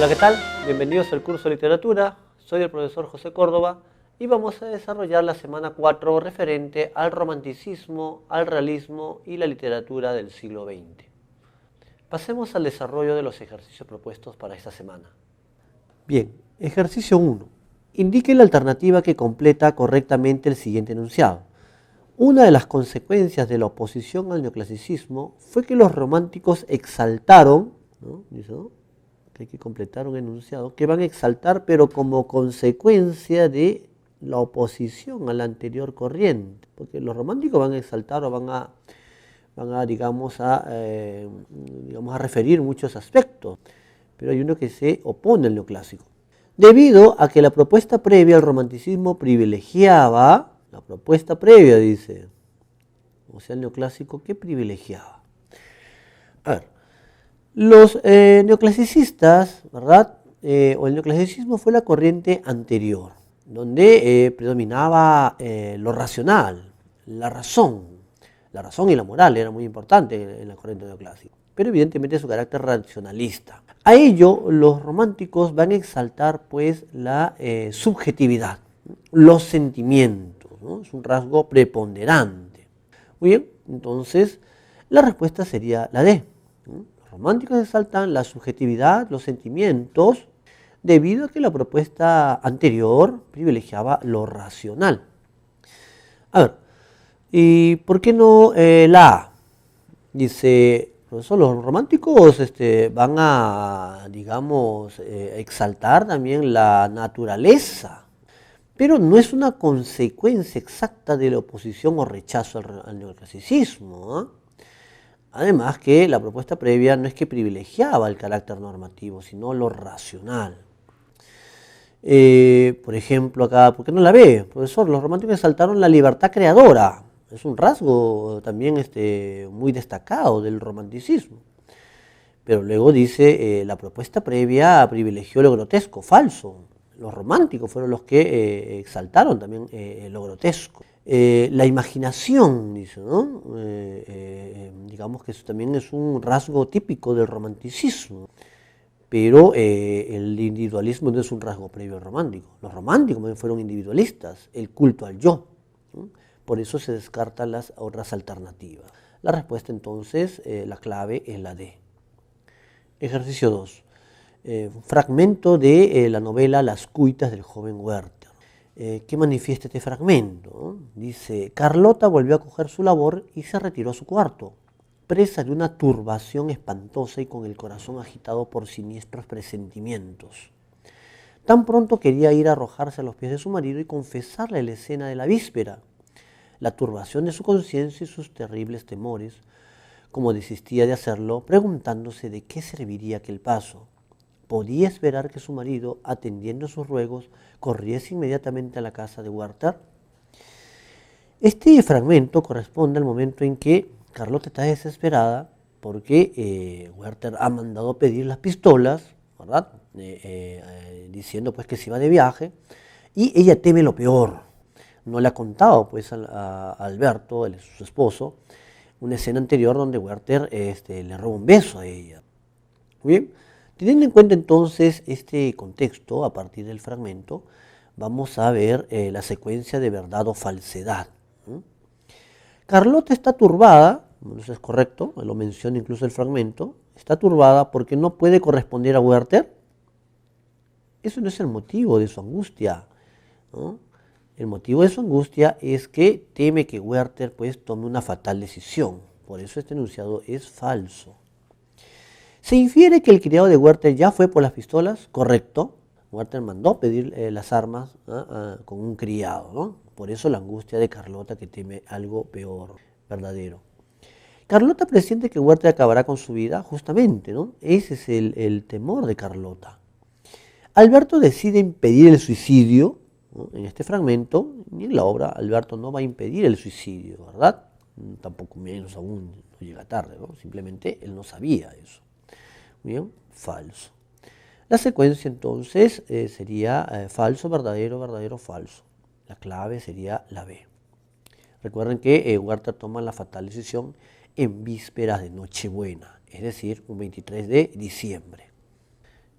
Hola, ¿qué tal? Bienvenidos al curso de literatura. Soy el profesor José Córdoba y vamos a desarrollar la semana 4 referente al romanticismo, al realismo y la literatura del siglo XX. Pasemos al desarrollo de los ejercicios propuestos para esta semana. Bien, ejercicio 1. Indique la alternativa que completa correctamente el siguiente enunciado. Una de las consecuencias de la oposición al neoclasicismo fue que los románticos exaltaron, ¿no? Dice, ¿no? Que hay que completar un enunciado, que van a exaltar, pero como consecuencia de la oposición a la anterior corriente, porque los románticos van a exaltar o van a digamos, a referir muchos aspectos, pero hay uno que se opone al neoclásico. Debido a que la propuesta previa al romanticismo privilegiaba, la propuesta previa dice, o sea, el neoclásico, ¿qué privilegiaba? A ver, los neoclasicistas, ¿verdad? O el neoclasicismo fue la corriente anterior, donde predominaba lo racional, la razón y la moral era muy importante en la corriente neoclásica, pero evidentemente su carácter racionalista. A ello los románticos van a exaltar pues la subjetividad, los sentimientos, ¿no? Es un rasgo preponderante. Muy bien, entonces la respuesta sería la D. Los románticos exaltan la subjetividad, los sentimientos, debido a que la propuesta anterior privilegiaba lo racional. A ver, ¿y por qué no la A? Dice, profesor, los románticos van a, digamos, exaltar también la naturaleza, pero no es una consecuencia exacta de la oposición o rechazo al neoclasicismo, ¿eh? Además que la propuesta previa no es que privilegiaba el carácter normativo, sino lo racional. Por ejemplo, acá, ¿por qué no la ve? Profesor, los románticos exaltaron la libertad creadora. Es un rasgo también muy destacado del romanticismo. Pero luego dice, la propuesta previa privilegió lo grotesco, falso. Los románticos fueron los que exaltaron también lo grotesco. La imaginación, dice, ¿no? Digamos que eso también es un rasgo típico del romanticismo. Pero el individualismo no es un rasgo previo al romántico. Los románticos fueron individualistas, el culto al yo, ¿no? Por eso se descartan las otras alternativas. La respuesta entonces, la clave es la D. Ejercicio 2. Fragmento de la novela Las cuitas del joven Werther. ¿Qué manifiesta este fragmento? Dice, Carlota volvió a coger su labor y se retiró a su cuarto, presa de una turbación espantosa y con el corazón agitado por siniestros presentimientos. Tan pronto quería ir a arrojarse a los pies de su marido y confesarle la escena de la víspera, la turbación de su conciencia y sus terribles temores, como desistía de hacerlo, preguntándose de qué serviría aquel paso. Podía esperar que su marido, atendiendo a sus ruegos, corriese inmediatamente a la casa de Werther. Este fragmento corresponde al momento en que Carlota está desesperada porque Werther ha mandado pedir las pistolas, ¿verdad? Diciendo pues que se iba de viaje, y ella teme lo peor. No le ha contado pues a Alberto, su esposo, una escena anterior donde Werther le roba un beso a ella. Muy bien. Teniendo en cuenta entonces este contexto, a partir del fragmento, vamos a ver la secuencia de verdad o falsedad. Carlota está turbada, eso es correcto, lo menciona incluso el fragmento, está turbada porque no puede corresponder a Werther. Eso no es el motivo de su angustia, ¿no? El motivo de su angustia es que teme que Werther pues tome una fatal decisión. Por eso este enunciado es falso. Se infiere que el criado de Werther ya fue por las pistolas, correcto. Werther mandó pedir las armas con un criado, ¿no? Por eso la angustia de Carlota que teme algo peor, verdadero. Carlota presiente que Werther acabará con su vida, justamente, ¿no? Ese es el temor de Carlota. Alberto decide impedir el suicidio, ¿no? En este fragmento, ni en la obra, Alberto no va a impedir el suicidio, ¿verdad? Tampoco menos aún, no llega tarde, ¿no? Simplemente él no sabía eso. Bien, falso. La secuencia entonces sería falso, verdadero, verdadero, falso. La clave sería la B. Recuerden que Werther toma la fatal decisión en vísperas de Nochebuena, es decir, un 23 de diciembre.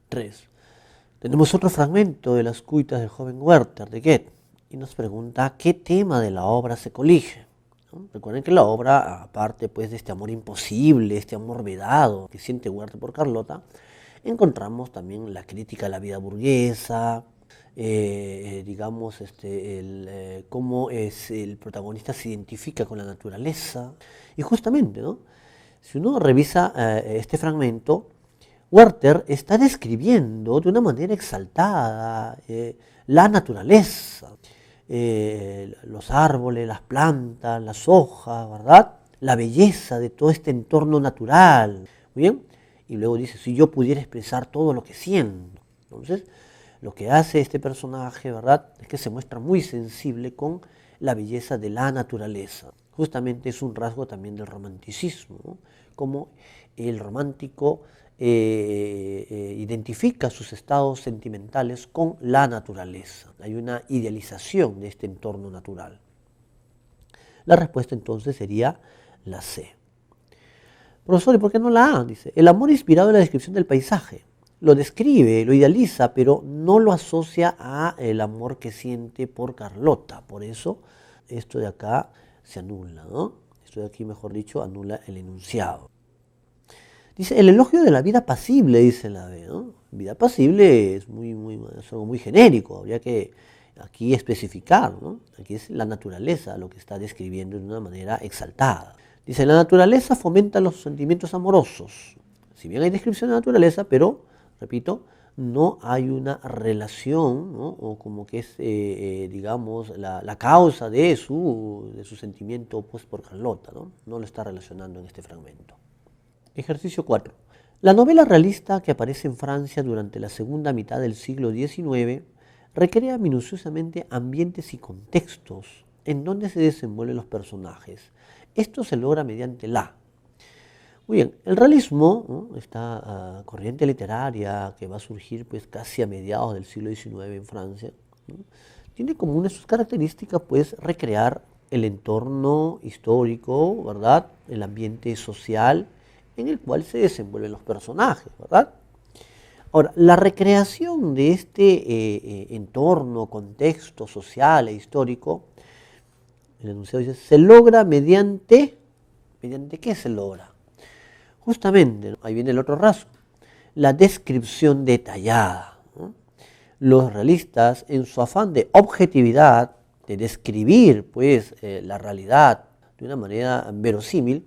3. Tenemos otro fragmento de las cuitas del joven Werther de Goethe y nos pregunta qué tema de la obra se colige. ¿No? Recuerden que la obra, aparte pues de este amor imposible, este amor vedado que siente Werther por Carlota, encontramos también la crítica a la vida burguesa, digamos, cómo el protagonista se identifica con la naturaleza. Y justamente, ¿no? Si uno revisa este fragmento, Werther está describiendo de una manera exaltada la naturaleza, los árboles, las plantas, las hojas, ¿verdad? La belleza de todo este entorno natural. Muy bien. Y luego dice, si yo pudiera expresar todo lo que siento. Entonces, lo que hace este personaje, ¿verdad?, es que se muestra muy sensible con la belleza de la naturaleza. Justamente es un rasgo también del romanticismo, ¿no? Como el romántico identifica sus estados sentimentales con la naturaleza. Hay una idealización de este entorno natural. La respuesta entonces sería la C. Profesor, ¿y por qué no la A? Dice, el amor inspirado en la descripción del paisaje. Lo describe, lo idealiza, pero no lo asocia a el amor que siente por Carlota. Por eso esto de acá se anula, ¿no? Esto de aquí, mejor dicho, anula el enunciado. Dice, el elogio de la vida pasible, dice la B, ¿no? Vida pasible es algo muy genérico, habría que aquí especificar, ¿no? Aquí es la naturaleza lo que está describiendo de una manera exaltada. Dice, la naturaleza fomenta los sentimientos amorosos. Si bien hay descripción de la naturaleza, pero, repito, no hay una relación, ¿no? O como que es, digamos, la causa de su sentimiento pues, por Carlota, ¿no? No lo está relacionando en este fragmento. Ejercicio 4. La novela realista que aparece en Francia durante la segunda mitad del siglo XIX recrea minuciosamente ambientes y contextos en donde se desenvuelven los personajes. Esto se logra mediante la. Muy bien, el realismo, ¿no?, esta corriente literaria que va a surgir pues casi a mediados del siglo XIX en Francia, ¿no?, tiene como una de sus características pues recrear el entorno histórico, ¿verdad?, el ambiente social en el cual se desenvuelven los personajes, ¿verdad? Ahora, la recreación de este entorno, contexto social e histórico, el enunciado dice, se logra ¿mediante qué se logra? Justamente, ¿no?, ahí viene el otro rasgo, la descripción detallada, ¿no? Los realistas, en su afán de objetividad, de describir pues la realidad de una manera verosímil,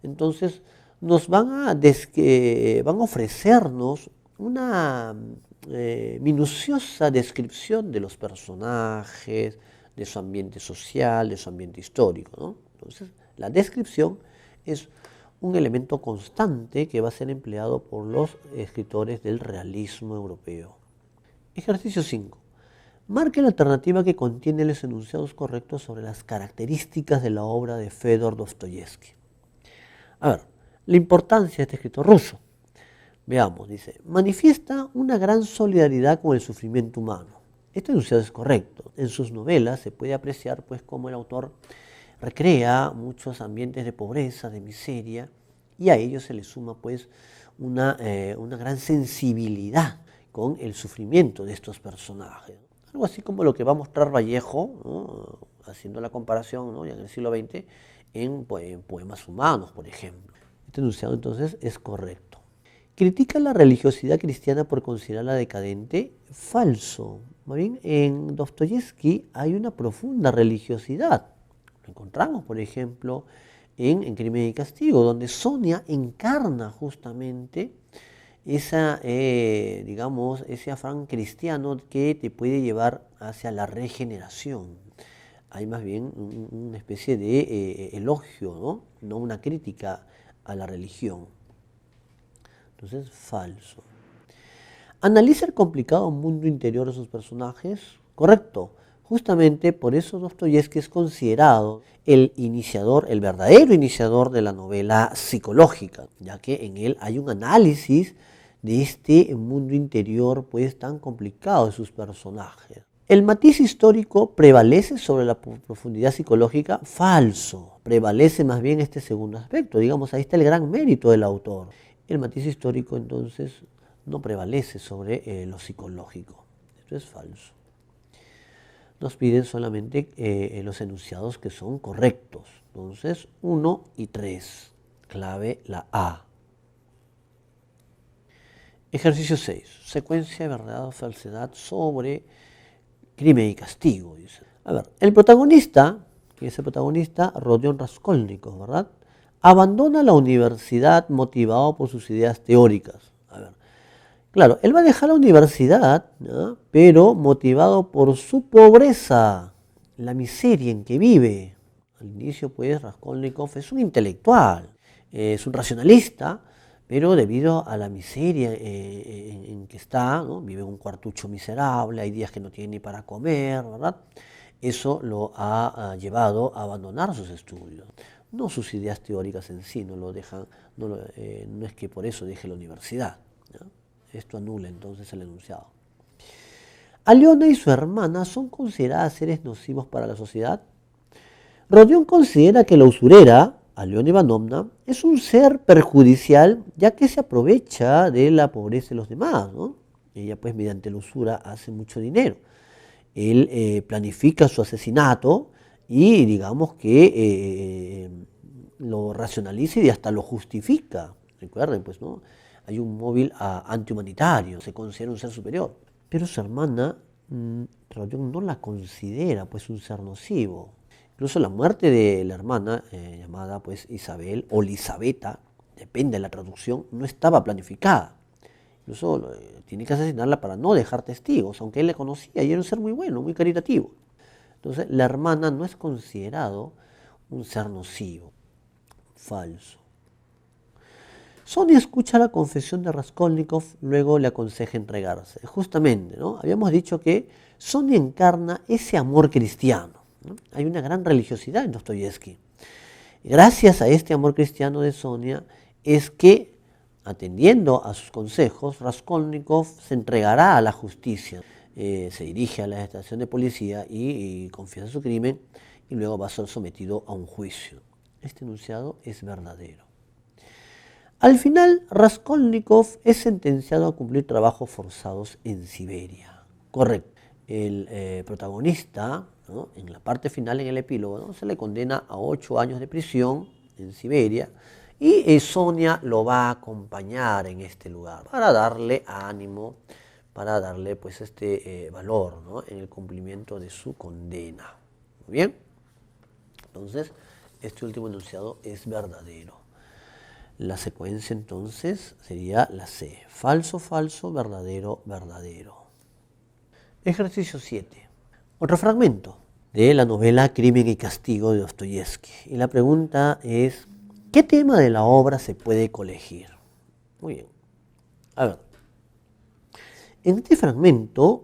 entonces nos van a ofrecernos una minuciosa descripción de los personajes, de su ambiente social, de su ambiente histórico, ¿no? Entonces, la descripción es un elemento constante que va a ser empleado por los escritores del realismo europeo. Ejercicio 5. Marque la alternativa que contiene los enunciados correctos sobre las características de la obra de Fedor Dostoyevsky. A ver, la importancia de este escritor ruso. Veamos, dice, manifiesta una gran solidaridad con el sufrimiento humano. Este enunciado es correcto. En sus novelas se puede apreciar pues cómo el autor recrea muchos ambientes de pobreza, de miseria, y a ello se le suma pues una gran sensibilidad con el sufrimiento de estos personajes. Algo así como lo que va a mostrar Vallejo, ¿no?, haciendo la comparación, ¿no?, ya en el siglo XX, en Poemas Humanos, por ejemplo. Este enunciado entonces es correcto. ¿Critica la religiosidad cristiana por considerarla decadente? Falso. Más bien, en Dostoyevsky hay una profunda religiosidad. Lo encontramos, por ejemplo, en Crimen y Castigo, donde Sonia encarna justamente digamos, ese afán cristiano que te puede llevar hacia la regeneración. Hay más bien una especie de elogio, ¿no?, no una crítica a la religión. Entonces, falso. Analiza el complicado mundo interior de sus personajes. Correcto. Justamente por eso Dostoyevsky es considerado el iniciador, el verdadero iniciador de la novela psicológica, ya que en él hay un análisis de este mundo interior pues tan complicado de sus personajes. ¿El matiz histórico prevalece sobre la profundidad psicológica? Falso. Prevalece más bien este segundo aspecto. Digamos, ahí está el gran mérito del autor. El matiz histórico entonces no prevalece sobre lo psicológico. Esto es falso. Nos piden solamente los enunciados que son correctos. Entonces, 1 y 3. Clave la A. Ejercicio 6. Secuencia de verdad o falsedad sobre crimen y castigo. Dice. A ver, el protagonista, que es el protagonista, Rodion Raskolnikov, ¿verdad? Abandona la universidad motivado por sus ideas teóricas. A ver, claro, él va a dejar la universidad, ¿no? Pero motivado por su pobreza, la miseria en que vive. Al inicio, pues, Raskolnikov es un intelectual, es un racionalista, pero debido a la miseria en que está, ¿no? Vive en un cuartucho miserable, hay días que no tiene ni para comer, ¿verdad? Eso lo ha llevado a abandonar sus estudios. No sus ideas teóricas en sí, no es que por eso deje la universidad, ¿no? Esto anula entonces el enunciado. Aliona y su hermana son consideradas seres nocivos para la sociedad. Rodion considera que la usurera, Aliona Ivanovna, es un ser perjudicial ya que se aprovecha de la pobreza de los demás, ¿no? Ella pues mediante la usura hace mucho dinero. Él planifica su asesinato y digamos que lo racionaliza y hasta lo justifica. Recuerden pues, ¿no? Hay un móvil antihumanitario, se considera un ser superior. Pero su hermana, Rodion no la considera pues un ser nocivo. Incluso la muerte de la hermana, llamada pues Isabel o Lisabeta, depende de la traducción, no estaba planificada. Incluso tiene que asesinarla para no dejar testigos, aunque él le conocía y era un ser muy bueno, muy caritativo. Entonces la hermana no es considerado un ser nocivo. Falso. Sonia escucha la confesión de Raskolnikov, luego le aconseja entregarse. Justamente, ¿no? Habíamos dicho que Sonia encarna ese amor cristiano, ¿no? Hay una gran religiosidad en Dostoyevsky. Gracias a este amor cristiano de Sonia es que, atendiendo a sus consejos, Raskolnikov se entregará a la justicia. Se dirige a la estación de policía y confiesa su crimen y luego va a ser sometido a un juicio. Este enunciado es verdadero. Al final, Raskolnikov es sentenciado a cumplir trabajos forzados en Siberia. Correcto. El protagonista, ¿no? En la parte final, en el epílogo, ¿no? Se le condena a 8 años de prisión en Siberia y Sonia lo va a acompañar en este lugar para darle ánimo, para darle pues valor, ¿no? En el cumplimiento de su condena. ¿Muy bien? Entonces, este último enunciado es verdadero. La secuencia entonces sería la C. Falso, falso, verdadero, verdadero. Ejercicio 7. Otro fragmento de la novela Crimen y Castigo de Dostoyevsky. Y la pregunta es, ¿qué tema de la obra se puede colegir? Muy bien. A ver. En este fragmento,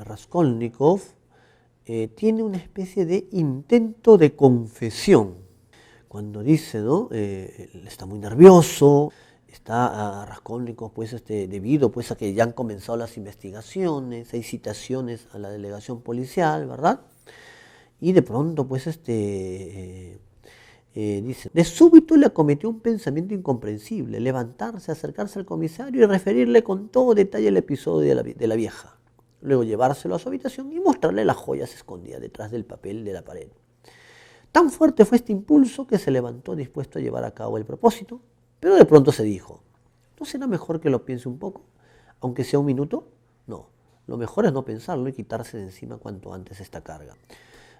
Raskolnikov tiene una especie de intento de confesión. Cuando dice, ¿no? Está muy nervioso, está Raskolnikov, pues, debido pues, a que ya han comenzado las investigaciones, hay citaciones a la delegación policial, ¿verdad? Y de pronto, pues, dice, de súbito le acometió un pensamiento incomprensible, levantarse, acercarse al comisario y referirle con todo detalle el episodio de la vieja. Luego llevárselo a su habitación y mostrarle las joyas escondidas detrás del papel de la pared. Tan fuerte fue este impulso que se levantó dispuesto a llevar a cabo el propósito, pero de pronto se dijo, ¿no será mejor que lo piense un poco, aunque sea un minuto? No, lo mejor es no pensarlo y quitarse de encima cuanto antes esta carga.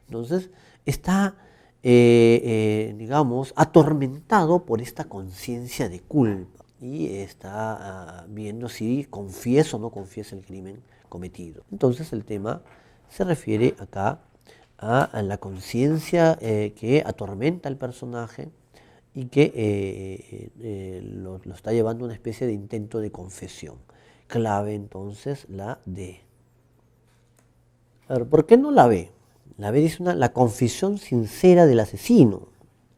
Entonces está, digamos, atormentado por esta conciencia de culpa y está viendo si confiesa o no confiesa el crimen cometido. Entonces el tema se refiere acá a la conciencia que atormenta al personaje y que lo está llevando a una especie de intento de confesión. Clave entonces la D. A ver, ¿por qué no la B? La B dice la confesión sincera del asesino.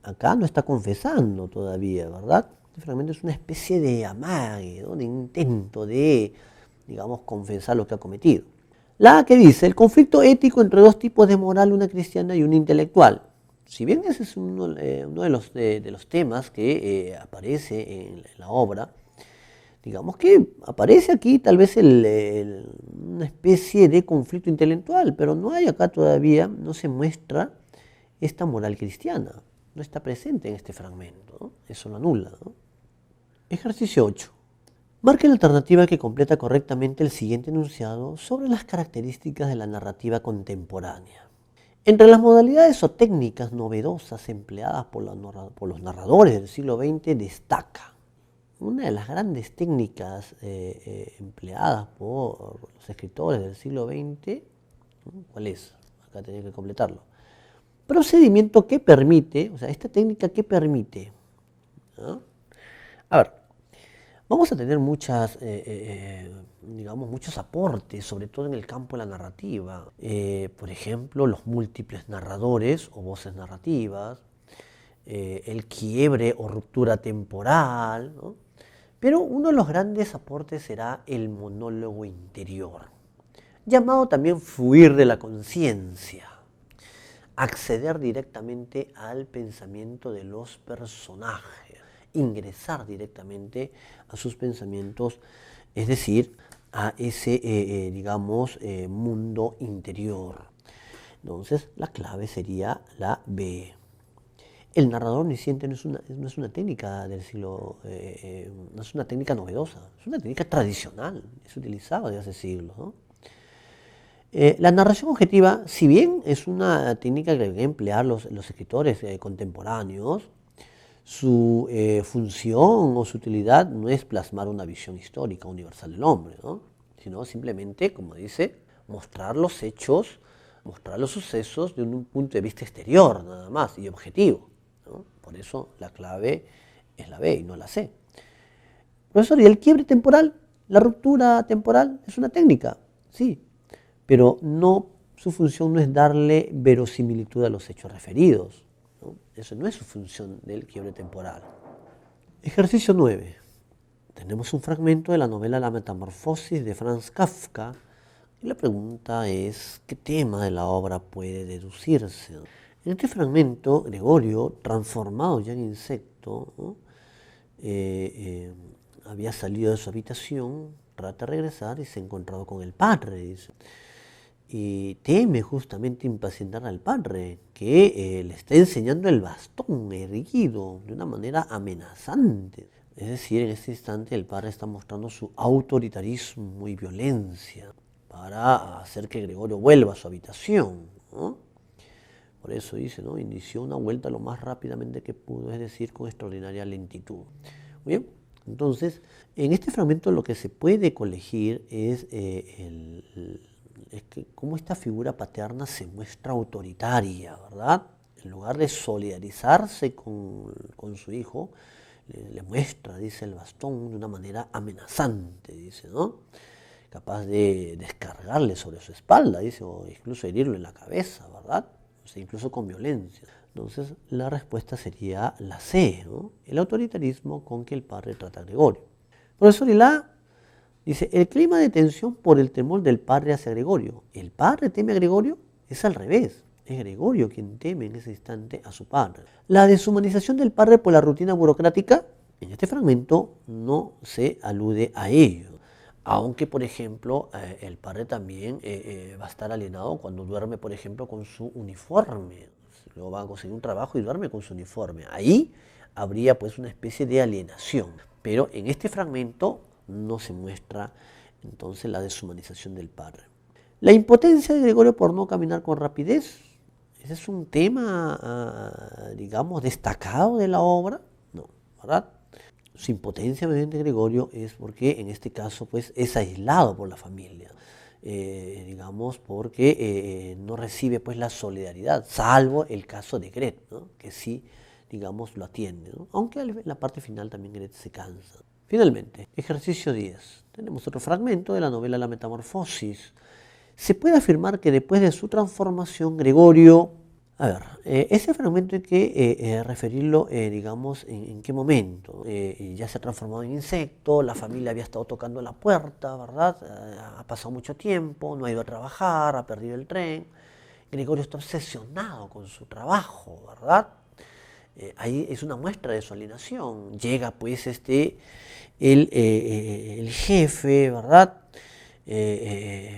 Acá no está confesando todavía, ¿verdad? Este fragmento es una especie de amague, ¿no? De intento de, digamos, confesar lo que ha cometido. La A que dice, el conflicto ético entre dos tipos de moral, una cristiana y una intelectual. Si bien ese es uno de los temas que aparece en la obra, digamos que aparece aquí tal vez una especie de conflicto intelectual, pero no hay acá todavía, no se muestra esta moral cristiana, no está presente en este fragmento, ¿no? Eso lo anula, ¿no? Ejercicio 8. Marque la alternativa que completa correctamente el siguiente enunciado sobre las características de la narrativa contemporánea. Entre las modalidades o técnicas novedosas empleadas por los narradores del siglo XX destaca una de las grandes técnicas empleadas por los escritores del siglo XX. ¿Cuál es? Acá tenía que completarlo. Procedimiento que permite, o sea, esta técnica que permite, ¿no? A ver, vamos a tener digamos, muchos aportes, sobre todo en el campo de la narrativa. Por ejemplo, los múltiples narradores o voces narrativas, el quiebre o ruptura temporal, ¿no? Pero uno de los grandes aportes será el monólogo interior, llamado también fluir de la conciencia, acceder directamente al pensamiento de los personajes, ingresar directamente a sus pensamientos, es decir, a ese, digamos, mundo interior. Entonces, la clave sería la B. El narrador omnisciente no es una técnica del siglo, no es una técnica novedosa, es una técnica tradicional, es utilizada desde hace siglos, ¿no? La narración objetiva, si bien es una técnica que deben emplear los escritores contemporáneos, su función o su utilidad no es plasmar una visión histórica universal del hombre, ¿no? Sino simplemente, como dice, mostrar los hechos, mostrar los sucesos de un punto de vista exterior, nada más, y objetivo, ¿no? Por eso la clave es la B y no la C. Profesor, ¿y el quiebre temporal? ¿La ruptura temporal es una técnica? Sí, pero no, su función no es darle verosimilitud a los hechos referidos, ¿no? Eso no es su función del quiebre temporal. Ejercicio 9. Tenemos un fragmento de la novela La Metamorfosis de Franz Kafka y la pregunta es, ¿qué tema de la obra puede deducirse? En este fragmento, Gregorio, transformado ya en insecto, ¿no? Había salido de su habitación, trata de regresar y se ha encontrado con el padre, dice. Y teme justamente impacientar al padre, que le está enseñando el bastón erguido de una manera amenazante. Es decir, en este instante el padre está mostrando su autoritarismo y violencia para hacer que Gregorio vuelva a su habitación, ¿no? Por eso dice, ¿no? Inició una vuelta lo más rápidamente que pudo, es decir, con extraordinaria lentitud. Muy bien, entonces, en este fragmento lo que se puede colegir es que cómo esta figura paterna se muestra autoritaria, ¿verdad? En lugar de solidarizarse con su hijo, le muestra, dice, el bastón de una manera amenazante, dice, ¿no? Capaz de descargarle sobre su espalda, dice, o incluso herirlo en la cabeza, ¿verdad? O sea, incluso con violencia. Entonces, la respuesta sería la C, ¿no? El autoritarismo con que el padre trata a Gregorio. Profesor, y la dice, el clima de tensión por el temor del padre hacia Gregorio. ¿El padre teme a Gregorio? Es al revés. Es Gregorio quien teme en ese instante a su padre. La deshumanización del padre por la rutina burocrática, en este fragmento no se alude a ello. Aunque, por ejemplo, el padre también va a estar alienado cuando duerme, por ejemplo, con su uniforme. Luego va a conseguir un trabajo y duerme con su uniforme. Ahí habría pues una especie de alienación. Pero en este fragmento no se muestra entonces la deshumanización del padre. La impotencia de Gregorio por no caminar con rapidez, ese es un tema, digamos, destacado de la obra, no, ¿verdad? Su impotencia mediante Gregorio es porque en este caso pues es aislado por la familia, digamos, porque no recibe pues la solidaridad, salvo el caso de Gret, ¿no? Que sí, digamos, lo atiende, ¿no? Aunque en la parte final también Gret se cansa. Finalmente, ejercicio 10. Tenemos otro fragmento de la novela La Metamorfosis. Se puede afirmar que después de su transformación, Gregorio... A ver, ese fragmento hay que referirlo, digamos, en qué momento. Ya se ha transformado en insecto, la familia había estado tocando la puerta, ¿verdad? Ha pasado mucho tiempo, no ha ido a trabajar, ha perdido el tren. Gregorio está obsesionado con su trabajo, ¿verdad? Ahí es una muestra de su alienación. Llega pues el jefe, ¿verdad?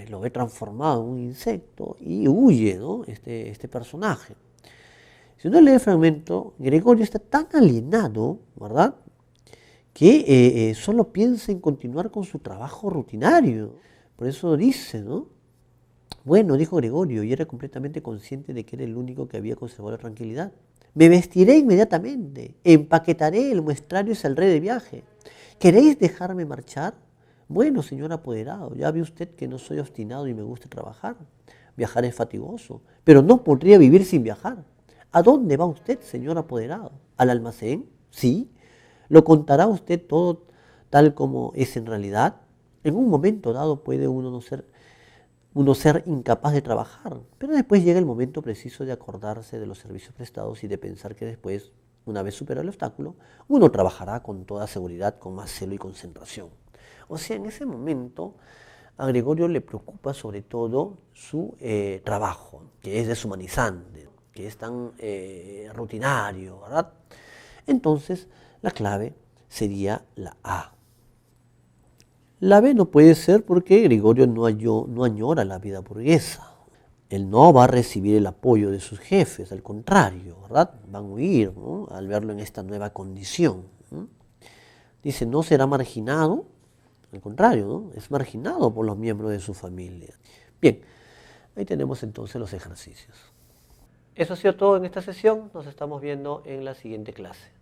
Lo ve transformado en un insecto y huye, ¿no? Este personaje. Si uno lee el fragmento, Gregorio está tan alienado, ¿verdad? Que solo piensa en continuar con su trabajo rutinario. Por eso dice, ¿no? Bueno, dijo Gregorio, y era completamente consciente de que era el único que había conservado la tranquilidad. Me vestiré inmediatamente, empaquetaré el muestrario y saldré de viaje. ¿Queréis dejarme marchar? Bueno, señor apoderado, ya ve usted que no soy obstinado y me gusta trabajar. Viajar es fatigoso, pero no podría vivir sin viajar. ¿A dónde va usted, señor apoderado? ¿Al almacén? Sí. ¿Lo contará usted todo tal como es en realidad? En un momento dado puede uno ser incapaz de trabajar, pero después llega el momento preciso de acordarse de los servicios prestados y de pensar que después, una vez superado el obstáculo, uno trabajará con toda seguridad, con más celo y concentración. O sea, en ese momento a Gregorio le preocupa sobre todo su trabajo, que es deshumanizante, que es tan rutinario, ¿verdad? Entonces, la clave sería la A. La B no puede ser porque Gregorio no añora la vida burguesa. Él no va a recibir el apoyo de sus jefes, al contrario, ¿verdad? Van a huir, ¿no? Al verlo en esta nueva condición, ¿no? Dice, no será marginado, al contrario, ¿no? Es marginado por los miembros de su familia. Bien, ahí tenemos entonces los ejercicios. Eso ha sido todo en esta sesión, nos estamos viendo en la siguiente clase.